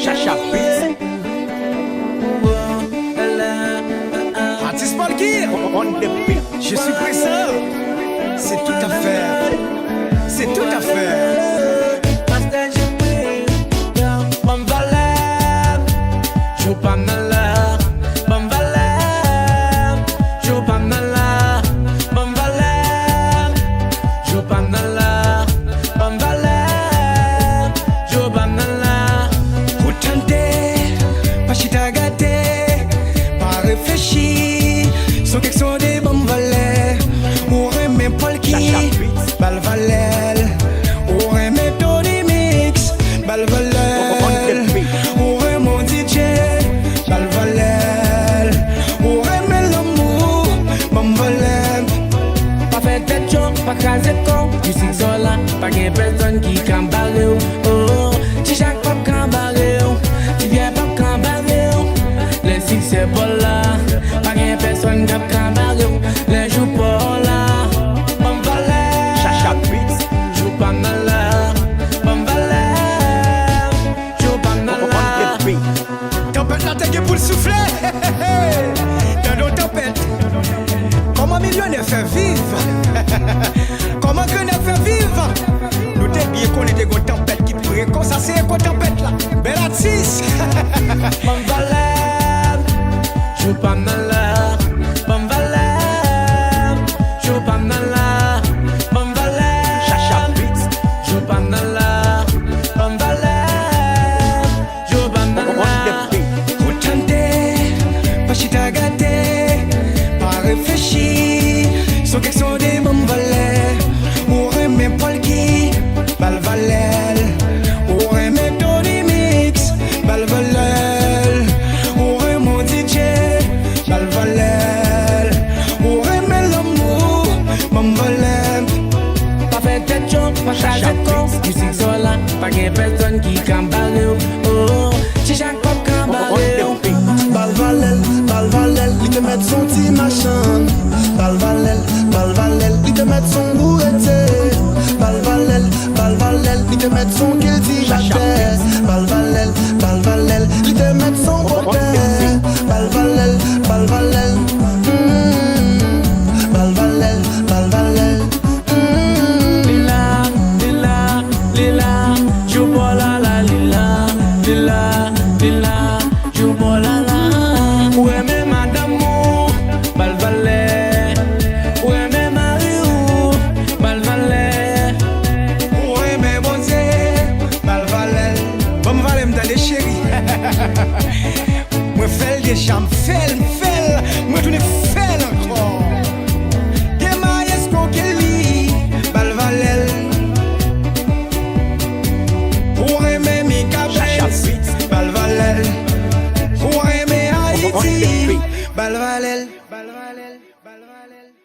Chacha Beats. Artiste Malkir, on the beat. Je suis pressant. C'est tout à faire. C'est tout à faire. Son quelque chose de bon valet, ou remet Polki, Balvalel, ou remet Tony Mix, Balvalel, ou remet DJ, Balvalel, ou remet l'amour, bon valet. Pas fait tête chaud, pas casé con, tu sais ça là, pas qu'il y ait personne qui cambarre. Oh, tu chaque pas cambarre, tu viens pas cambarre, le succès pas là. Personne qui a cambaré, les jours pas là. Bon valet, Chacha Beats. joue pas mal là. Bon valet, joue pas mal là. Tempête la tête pour le souffler. Dans nos tempêtes. Comment millionnaire fait vivre? Comment grenade fait vivre? Nous t'es bien qu'on est des gros tempêtes qui pourraient consacrer quoi tempête là. Belle artiste. Bon valet, joue pas mal là. Son quelque chose de bon valet, ou remet Polki, Balvalel, ou remet Tony Mix, Balvalel, ou remet DJ, Balvalel, ou remet l'amour, bon valet. Pas fait tête chaud, pas casé con, tu sais ça là, pas qu'il y ait personne qui cambarre. Oh, tu chaque pas cambarre. Balvalel, Balvalel, il te met son petit machin. Balvalel, Balvalel, il te met son bourreté. Balvalel, Balvalel, il te met son guilty jacket. Balvalel, Balvalel, il te met son côté. Balvalel, Balvalel, Balvalel, Balvalel. Lila, lila, lila, joue pas la la lila, lila, lila, joue pas la la. Ouais mais madame, Balvalel. Ouais mais Marie, Balvalel. Ouais mais bon Dieu, Balvalel. Bon valet m'tendez chérie. Moi fais des chambres, fais, moi tourne fais encore. Demain est-ce qu'on lit, Balvalel. Pour aimer mes cabres, Balvalel. Pour aimer Haïti, Balvalel, Balvalel, Balvalel.